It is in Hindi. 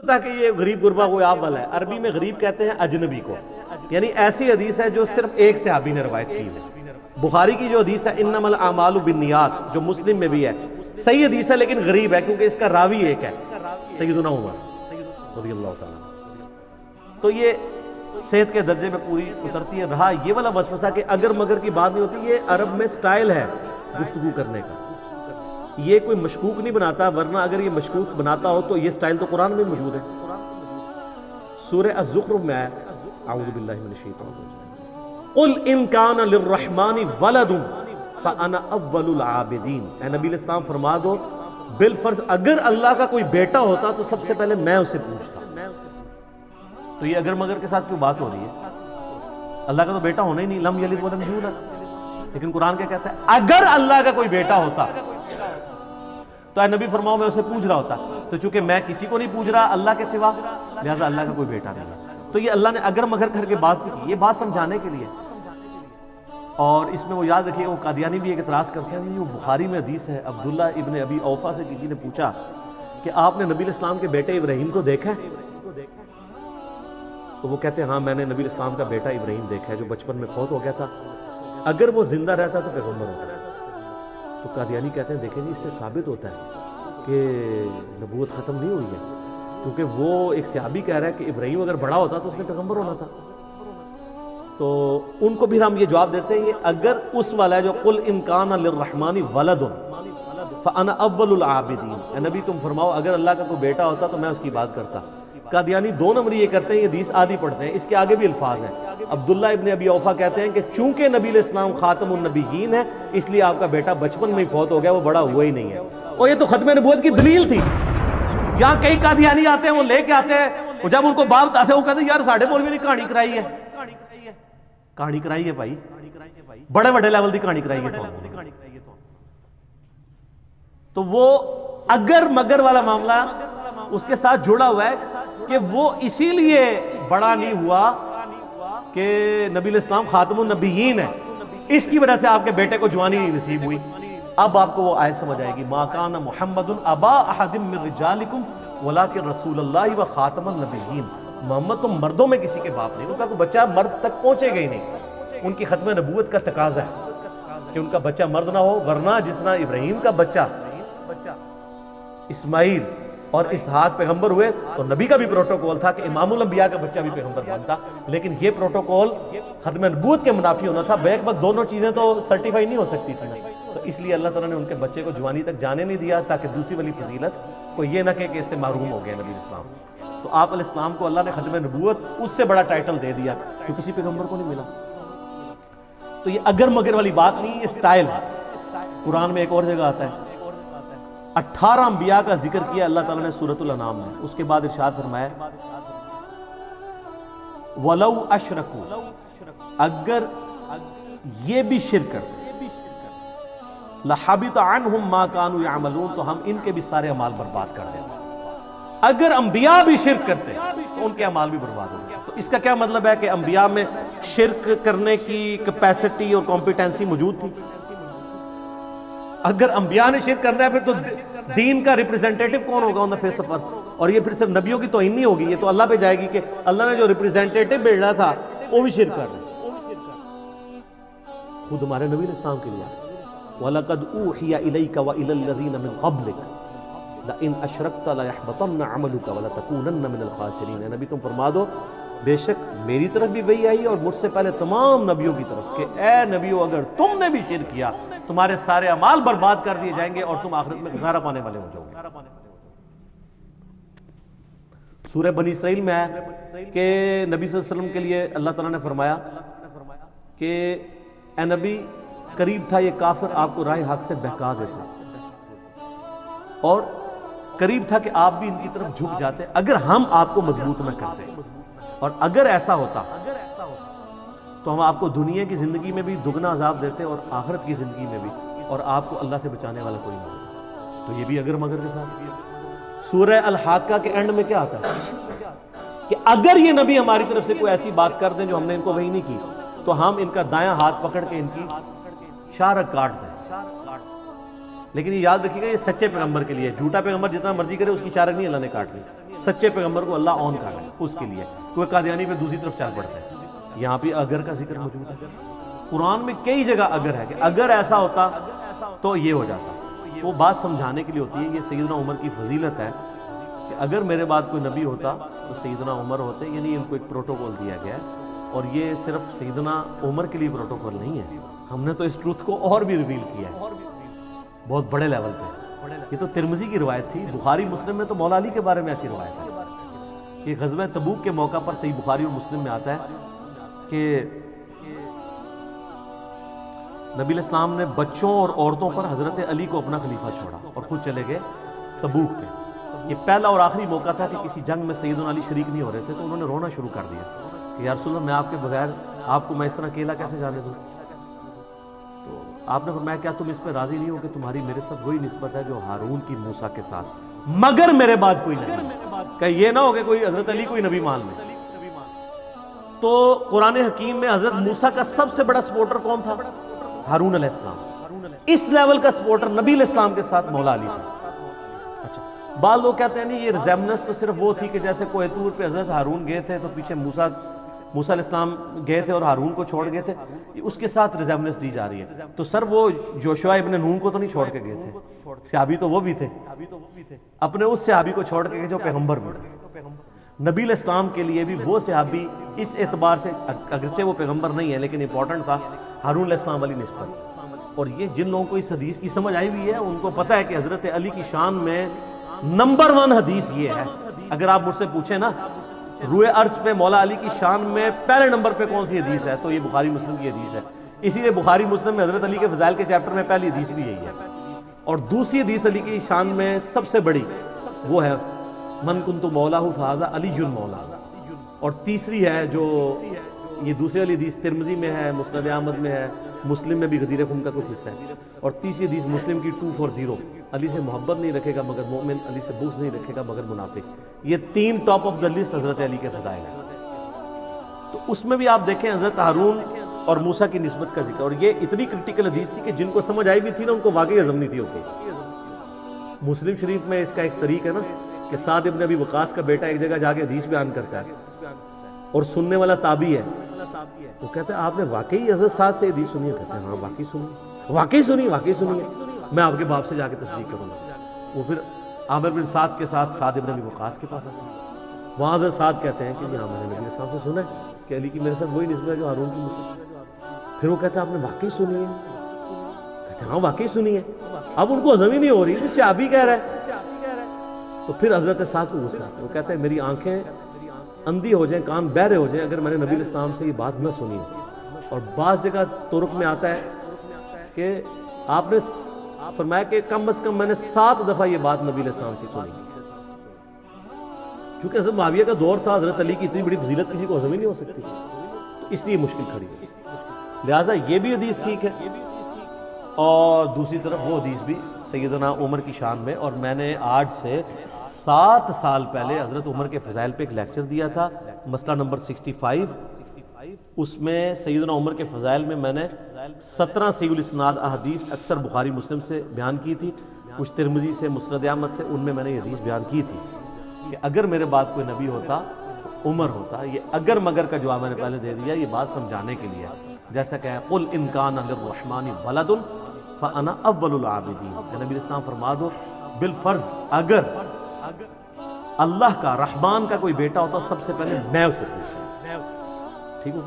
था कि ये गरीब गुरबा कोई आप वाला है। अरबी में गरीब कहते हैं अजनबी को, यानी ऐसी हदीस है जो सिर्फ एक सहाबी ने रवायत की है। बुखारी की जो हदीस है इन्नमल आमालु बिन्नियात, जो मुस्लिम में भी है, सही हदीस है लेकिन गरीब है क्योंकि इसका रावी एक है, सैयदुना उमर रज़ियल्लाहु ताला। तो ये सेहत के दर्जे में पूरी उतरती है। रहा ये वाला वसवसा कि अगर मगर की बात नहीं होती, ये अरब में स्टाइल है गुफ्तगू करने का, ये कोई मशकूक नहीं बनाता, वरना अगर ये मशकूक बनाता हो तो ये स्टाइल तो कुरान में मौजूद है। सूरह अज़्ज़ुख़्रुफ़ में है, अऊज़ु बिल्लाहि मिनश शैतानिर रजीम, कुल इन कान लिर्रहमानि वलदुन फ़अना अव्वलुल आबिदीन। ए नबी इस्लाम फरमा दो, बिलफर्ज अगर अल्लाह का कोई बेटा होता तो सबसे पहले मैं उसे पूछता। तो ये अगर मगर के साथ क्यों बात हो रही है? अल्लाह का तो बेटा होना ही नहीं, लम यलिद वलम यूलद। लेकिन कुरान क्या कहता है? अगर अल्लाह का कोई बेटा होता तो ए नबी फरमाओ मैं उसे पूछ रहा होता। तो चूंकि मैं किसी को नहीं पूछ रहा अल्लाह के सिवा, लिहाजा अल्लाह का कोई बेटा नहीं है। तो ये अल्लाह ने अगर मगर करके बात की, ये बात समझाने के लिए। और इसमें वो याद रखिए, वो कादियानी भी एक इतराज करते हैं, ये बुखारी में हदीस है, अब्दुल्ला इब्न अबी औफा से किसी ने पूछा कि आपने नबी इस्लाम के बेटे इब्राहिम को देखा है? तो वो कहते हैं हाँ मैंने नबी इस्लाम का बेटा इब्राहिम देखा है जो बचपन में फौत हो गया था, अगर वो जिंदा रहता तो पैगंबर होता। तो कादियानी कहते हैं देखें जी, इससे साबित होता है कि नबूवत ख़त्म नहीं हुई है, क्योंकि वो एक सहाबी कह रहा है कि इब्राहिम अगर बड़ा होता तो उसने पैगंबर होना था। तो उनको भी हम ये जवाब देते हैं, ये अगर उस वाला है जो कुल इन कान लिर्रहमानि वलदुन फ़अना अव्वलुल आबिदीन। नबी तुम फरमाओ अगर अल्लाह का कोई बेटा होता तो मैं उसकी बात करता। कादियानी दो नंबर ये करते हैं, ये हदीस आदि पढ़ते हैं, इसके आगे भी अल्फाज हैं। अब्दुल्ला इब्न अबी औफा कहते हैं कि चूंकि नबी इस्लाम खातमुन नबिय्यीन है इसलिए आपका बेटा बचपन में ही फौत हो गया, वो बड़ा हुआ ही नहीं है। और ये तो खत्म नबूवत की दलील थी। यहाँ कई कादियानी आते हैं, वो लेके आते हैं, और जब उनको बात बताते हैं वो कहते हैं यार साढ़े मौलवी ने कहानी कराई है। कहानी कराई है भाई, बड़े बड़े लेवल की कहानी कराई है। तो वो अगर मगर वाला मामला उसके साथ जुड़ा हुआ है कि वो इसीलिए बड़ा नहीं हुआ कि नबी इस्लाम खातमुन नबिय्यीन है, इसकी वजह से आपके बेटे को जवानी नहीं नसीब हुई। अब आपको वो आयत समझ आएगी, मा काना मुहम्मदुन अबा अहदिम मिन रिजालिकुम वलाकिन रसूलुल्लाह व खातमुन नबिय्यीन। मोहम्मद तो मर्दों में किसी के बाप नहीं, उनका कोई बच्चा मर्द तक पहुंचेगा ही नहीं। उनकी खत्म नबूवत का तकाजा है कि उनका बच्चा मर्द ना हो, वरना जिस तरह इब्राहिम का बच्चा इस्माइल और इसहाक पैगंबर हुए तो नबी का भी प्रोटोकॉल था कि इमामुल अंबिया का बच्चा भी पैगंबर बनता। लेकिन ये प्रोटोकॉल खत्म नबूवत के मुनाफी होना था। बैक वक्त दोनों चीजें तो सर्टिफाई नहीं हो सकती थी ना, तो इसलिए अल्लाह ताला ने उनके बच्चे को जवानी तक जाने नहीं दिया, ताकि दूसरी वाली फजीलत को ये ना कहे कि इससे महरूम हो गया नबी इस्लाम। तो आप अलैहिस्सलाम को अल्लाह ने खत्म नबूवत उससे बड़ा टाइटल दे दिया जो किसी पैगंबर को नहीं मिला। तो ये अगर मगर वाली बात नहीं, ये स्टाइल है। कुरान में एक और जगह आता है, 18 अंबिया का जिक्र किया अल्लाह ताला ने सूरतुल अनाम में। उसके बाद इरशाद फरमाया वलौ अशरकू, अगर ये भी शिर्क करते लहबित अन्हुम मा कानू यामलून, तो हम इनके भी सारे अमाल बर्बाद कर देते। अगर अंबिया भी शिर्क करते तो उनके अमाल भी बर्बाद हो गए। तो इसका क्या मतलब है कि अंबिया में शिर्क करने की कैपेसिटी और कॉम्पिटेंसी मौजूद थी। अगर अंबिया ने शिर्क करना है फिर तो दीन का रिप्रेजेंटेटिव कौन होगा on the face of earth? और ये फिर सिर्फ नबियों की तौहीन नहीं होगी, ये तो अल्लाह पे जाएगी कि अल्लाह ने जो रिप्रेजेंटेटिव भेजा था वो भी शिर्क कर रहे खुद हमारे नबी इस्लाम के लिए। वलक़द ऊहिया इलैका व इलल लज़ीना मिन क़ब्लिक लइन अशरकता लयहबतन्न अमलुका व लतकूनन्न मिनल ख़ासिरीन। नबी तुम फरमा दो बेशक मेरी तरफ भी वही आई और मुझसे पहले तमाम नबियों की तरफ कि ए नबियों अगर तुमने भी शिर्क किया तुम्हारे सारे अमाल बर्बाद कर दिए जाएंगे और तुम आखिरत में खसारा पाने वाले हो जाओगे। सूरह बनी इसराइल में है कि नबी सल्लल्लाहु अलैहि वसल्लम के लिए अल्लाह ताला ने फरमाया कि ए नबी करीब था ये काफिर आपको राह हक से बहका देते और करीब था कि आप भी इनकी तरफ झुक जाते अगर हम आपको मजबूत न करते। और अगर ऐसा होता तो हम आपको दुनिया की जिंदगी में भी दुगना अजाब देते और आखिरत की जिंदगी में भी, और आपको अल्लाह से बचाने वाला कोई नहीं होता। तो ये भी अगर मगर के साथ। सूरह अल हाक्का के एंड में क्या आता है कि अगर ये नबी हमारी तरफ से कोई ऐसी बात कर दें जो हमने इनको वही नहीं की तो हम इनका दायां हाथ पकड़ के इनकी शारक काट दें। लेकिन ये याद रखिएगा ये सच्चे पैगंबर के लिए, झूठा पैगंबर जितना मर्जी करे उसकी शारक नहीं अल्लाह ने काटनी। सच्चे पैगंबर को अल्लाह ऑन कर रहा है उसके लिए, कोई कादियानी पे दूसरी तरफ चल पड़ता है। यहाँ पे अगर का जिक्र मौजूद है, कुरान में कई जगह अगर है कि अगर ऐसा होता तो ये हो जाता। वो बात समझाने के लिए होती है। ये सैयदना उमर की फजीलत है कि अगर मेरे बाद कोई नबी होता तो सैयदना उमर होते, यानी इनको एक प्रोटोकॉल दिया गया है। और ये सिर्फ सैयदना उमर के लिए प्रोटोकॉल नहीं है, हमने तो इस ट्रूथ को और भी रिवील किया है बहुत बड़े लेवल पे। ये तो तिरमिजी की रिवायत थी, बुखारी मुस्लिम में तो मौला अली के बारे में ऐसी रिवायत है कि ग़ज़वा तबूक के मौका पर सही बुखारी और मुस्लिम में आता है कि नबी इस्लाम ने बच्चों और औरतों पर हज़रत अली को अपना खलीफा छोड़ा और खुद चले गए तबूक पे। ये पहला और आखिरी मौका था कि किसी जंग में सैयदना अली शरीक नहीं हो रहे थे, तो उन्होंने रोना शुरू कर दिया कि या रसूल अल्लाह, मैं आपके बगैर आपको मैं इस तरह अकेला कैसे जाने दूँ। तो आपने फरमाया क्या तुम इस पर राजी नहीं हो कि तुम्हारी मेरे साथ वही निस्बत है जो हारून की मूसा के साथ, मगर मेरे बाद कोई नबी, कहीं ये ना हो कि कोई हज़रत अली कोई नबी मान ले। तो कुरान हकीम में हज़रत मूसा का सबसे बड़ा सपोर्टर कौन था? हारून अलैहिस्सलाम। इस लेवल का सपोर्टर नबी अलैहिस्सलाम के साथ मौला अली था। अच्छा, बाद लोग कहते हैं नहीं, ये रिजेम्बनेंस तो सिर्फ वो थी कि जैसे कोह तूर पे हज़रत हारून गए थे तो पीछे मूसा अलैहिस्सलाम गए थे और हारून को छोड़ गए थे, उसके साथ रिजेम्बनेंस दी जा रही है। तो सर वो जोशुआ इब्न नून को तो नहीं छोड़ के गए थे, सहाबी तो वो भी थे, अपने उस सहाबी को छोड़ के गए जो पैगंबर भी थे। नबी अलैहिस्सलाम के लिए भी वो सहाबी इस एतबार से, अगरचे वो पैगंबर नहीं है लेकिन इंपॉर्टेंट था, हारून अलैहिस्सलाम वाली निस्बत। और ये जिन लोगों को इस हदीस की समझ आई हुई है उनको पता है कि हज़रत अली की शान में नंबर 1 हदीस ये है। अगर आप मुझसे पूछे ना रूए अर्ज पे मौला अली की शान में पहले नंबर पे कौन सी हदीस है, तो ये बुखारी मुस्लिम की हदीस है। इसीलिए बुखारी मुस्लिम में हज़रत अली के फ़ज़ाइल के चैप्टर में पहली हदीस भी यही है। और दूसरी हदीस अली की शान में सबसे बड़ी वो है मन कुन्तु मौलाहु फ़हाज़ा अलीयुन मौला। और तीसरी है जो ये दूसरी वाली हदीस तिरमिज़ी में है, मुस्नद अहमद में है, मुस्लिम में भी गदीर खुम का कुछ हिस्सा है। और तीसरी हदीस मुस्लिम की 240, अली से मोहब्बत नहीं रखेगा मगर मोमिन, अली से बुग़्ज़ नहीं रखेगा मगर मुनाफिक। ये 3 टॉप ऑफ द लिस्ट हज़रत अली के फ़ज़ाइल है। तो उसमें भी आप देखें हज़रत हारून और मूसा की निस्बत का जिक्र। और ये इतनी क्रिटिकल हदीस थी कि जिनको समझ आई भी थी ना उनको वाकई हज़म नहीं थी होती। मुस्लिम शरीफ में इसका एक तरीक है ना कि साद इब्न अबी वक़ास का बेटा एक जगह जाके हदीस बयान करता है और सुनने वाला ताबी है, वो कहते हैं आपने वाकई हज़रत साद से हदीस सुनी है? कहते हैं हाँ वाकई सुनी, वाकई सुनी है, मैं आपके बाप से जाके तस्दीक करूँगा। वो फिर आमिर बिन साद के साथ साद इब्न अबी वक़ास के पास आते हैं। वहाँ हज़रत साद कहते हैं कि हाँ मैंने नबी साहब से सुना है कि अली की मेरे साथ वही निस्बत है जो हारून की मुझसे। फिर वो कहते हैं आपने वाकई सुनी है? कहते हैं हाँ वाकई सुनी है। अब उनको हज़म ही नहीं हो रही, सहाबी कह रहा है। तो फिर हज़रत साद को गुस्सा आता है, वो कहते हैं मेरी आंखें अंधी हो जाएं, कान बहरे हो जाएं अगर मैंने नबी इस्लाम से ये बात न सुनी। और बाज़ जगह तुर्क में आता है कि आपने फरमाया कि कम से कम मैंने 7 दफ़ा ये बात नबी इस्लाम से सुनी। चूंकि हज़रत मुआविया का दौर था, हज़रत अली की इतनी बड़ी फजीलत किसी को हज़म ही नहीं हो सकती, तो इसलिए मुश्किल खड़ी है। लिहाजा ये भी हदीस ठीक है और दूसरी तरफ वो हदीस भी सैयदना उमर की शान में। और मैंने आज से 7 साल पहले हज़रत उमर के फ़ज़ाइल पे एक लेक्चर दिया था, मसला नंबर 65। उसमें सैयदना उमर के फ़ज़ाइल में मैंने 17 सहीहुल इस्नाद अहदीस अक्सर बुखारी मुस्लिम से बयान की थी, कुछ तिरमिज़ी से, मुस्नद अहमद से, उनमें मैंने ये हदीस बयान की थी कि अगर मेरे बाद कोई नबी होता तो उमर होता। ये अगर मगर का जवाब मैंने पहले दे दिया, ये बात समझाने के लिए। जैसा कहे कुल इन कान लिर्रहमानि वलदुन फ़अना अव्वलुल आबिदीन, नबी इस्लाम फरमा दो बिल फ़र्ज़ अगर अल्लाह का रहमान का कोई बेटा होता सबसे पहले मैं उसे पूछता। ठीक हो?